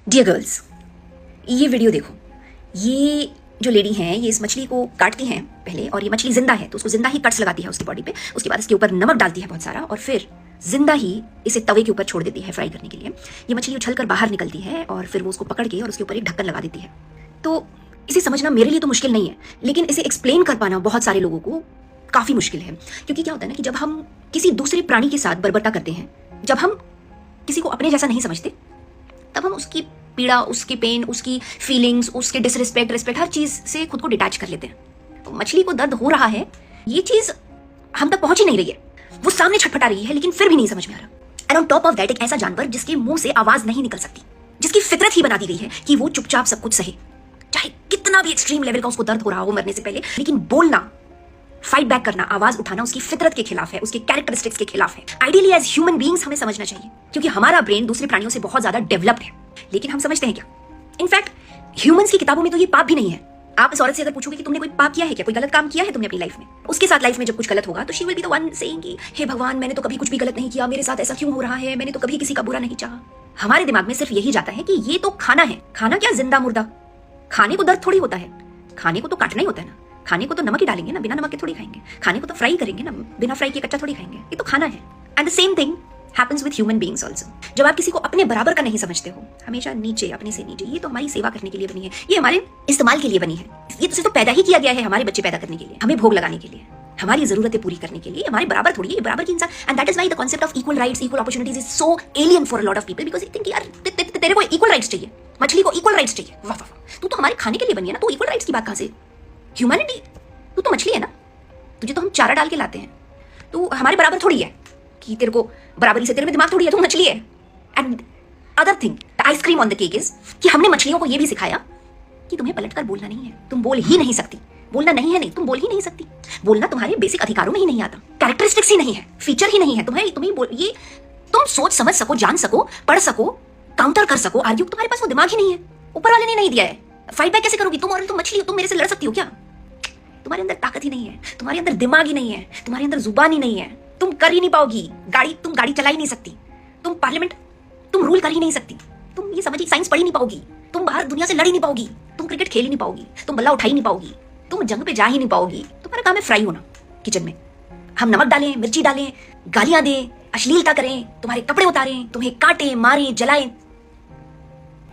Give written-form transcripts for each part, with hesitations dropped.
Dear girls, ये video देखो। ये जो लेडी हैं ये इस मछली को काटती हैं पहले, और ये मछली जिंदा है तो उसको जिंदा ही कट्स लगाती है उसकी बॉडी पे। उसके बाद इसके ऊपर नमक डालती है बहुत सारा, और फिर जिंदा ही इसे तवे के ऊपर छोड़ देती है फ्राई करने के लिए। ये मछली उछलकर बाहर निकलती है और फिर वो उसको पकड़ के और उसके ऊपर एक ढक्कन लगा देती है। तो इसे समझना मेरे लिए तो मुश्किल नहीं है, लेकिन इसे एक्सप्लेन कर पाना बहुत सारे लोगों को काफी मुश्किल है। क्योंकि क्या होता है ना कि जब हम किसी दूसरे प्राणी के साथ बर्बरता करते हैं, जब हम किसी को अपने जैसा नहीं समझते, तब हम उसकी पीड़ा, उसकी पेन, उसकी फीलिंग्स, उसके रिस्पेक्ट हर चीज से खुद को डिटैच कर लेते हैं। तो मछली को दर्द हो रहा है, ये चीज हम तक पहुंच ही नहीं रही है, वो सामने छटपटा रही है, लेकिन फिर भी नहीं समझ में आ रहा। And on top of that एक ऐसा जानवर जिसके मुंह से आवाज नहीं निकल सकती, जिसकी फितरत ही बना दी गई है कि वो चुपचाप सब कुछ सहे, चाहे कितना भी एक्सट्रीम लेवल का उसको दर्द हो रहा हो मरने से पहले, लेकिन बोलना, फाइट बैक करना, आवाज उठाना उसकी फितरत के खिलाफ है, उसके कैरेक्टरिस्टिक्स के खिलाफ है। आइडियली एज ह्यूमन बीइंग्स हमें समझना चाहिए, क्योंकि हमारा ब्रेन दूसरे प्राणियों से बहुत ज्यादा डेवलप्ड है, लेकिन हम समझते हैं क्या? इनफैक्ट ह्यूमंस की किताबों में तो ये पाप भी नहीं है। आप इस औरत से अगर पूछोगे कि तुमने कोई पाप किया है क्या, कोई गलत काम किया है तुमने अपनी लाइफ में, उसके साथ लाइफ में जब कुछ गलत होगा तो she will be the one saying कि हे भगवान, मैंने तो कभी कुछ भी गलत नहीं किया, मेरे साथ ऐसा क्यों हो रहा है, मैंने तो कभी किसी का बुरा नहीं चाहा। हमारे दिमाग में सिर्फ यही जाता है कि ये तो खाना है। खाना क्या, जिंदा मुर्दा? खाने को दर्द थोड़ी होता है, खाने को तो काटना ही होता है ना। खाने को तो नमक ही डालेंगे ना, बिना नमक के थोड़ी खाएंगे। खाने को तो फ्राई करेंगे ना, बिना फ्राई के कच्चा थोड़ी खाएंगे। ये तो खाना है। And the same thing happens with human beings also. जब आप किसी को अपने बराबर का नहीं समझते हो, हमेशा नीचे, अपने से नीचे, ये तो हमारी सेवा करने के लिए बनी है, ये हमारे इस्तेमाल के लिए बनी है, ये तो पैदा ही किया गया है हमारे बच्चे पैदा करने के लिए, हमें भोग लगाने के लिए, हमारी जरूरतें पूरी करने के लिए। हमारे बराबर थोड़ी है, बराबर की इंसान। And that is why the concept of equal rights, equal opportunities is so alien for a lot of people, because they think यार तेरे को इक्वल राइट्स चाहिए, मछली को इक्वल राइट्स चाहिए। वाह वाह, तू तो हमारे खाने के लिए बनी है ना, तू इक्वल राइट्स की बात कहां से? ह्यूमैनिटी, तू तो मछली है ना, तुझे तो हम चारा डाल के लाते हैं, तू हमारे बराबर थोड़ी है कि तेरे को बराबरी से, तेरे में दिमाग थोड़ी है, तू मछली है। And other thing, the ice cream on the cake is कि हमने मछलियों को ये भी सिखाया कि तुम्हें पलटकर बोलना नहीं है, तुम बोल ही नहीं सकती। बोलना नहीं है, नहीं, तुम बोल ही नहीं सकती। बोलना तुम्हारे बेसिक अधिकारों में ही नहीं आता, कैरेक्टरिस्टिक्स ही नहीं है, फीचर ही नहीं है तुम्हें ये तुम सोच समझ सको, जान सको, पढ़ सको, काउंटर कर सको, आर्ग्यू, तुम्हारे पास वो दिमाग ही नहीं है, ऊपर वाले ने नहीं दिया है। फाइट बैक कैसे करोगी तुम? और तुम मछली हो, तुम मेरे से लड़ सकती हो क्या? तुम्हारे अंदर ताकत ही नहीं है, तुम्हारे अंदर दिमाग ही नहीं है, तुम्हारे अंदर जुबान ही नहीं है, तुम कर ही नहीं पाओगी। तुम गाड़ी चला ही नहीं सकती, तुम पार्लियामेंट, तुम रूल कर ही नहीं सकती, तुम ये समझिए साइंस पढ़ ही नहीं पाओगी, तुम बाहर दुनिया से लड़ ही नहीं पाओगी, तुम क्रिकेट खेल ही नहीं पाओगी, तुम बल्ला उठा ही नहीं पाओगी, तुम जंग पे जा ही नहीं पाओगी। तुम्हारा काम है फ्राई होना किचन में। हम नमक डालें, मिर्ची डालें, गालियां दें, अश्लीलता करें, तुम्हारे कपड़े उतारें, तुम्हें काटें, मारें, जलाएं,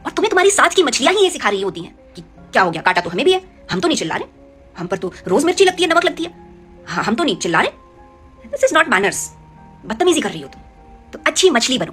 और तुम्हें तुम्हारी साथ की मछलियां ही ये सिखा रही होती हैं कि क्या हो गया, काटा तो हमें भी है, हम तो नहीं चिल्ला रहे, हम पर तो रोज मिर्ची लगती है, नमक लगती है, हाँ हम तो नहीं चिल्ला रहे। This is not manners. बदतमीजी कर रही हो तुम, तो अच्छी मछली बनो।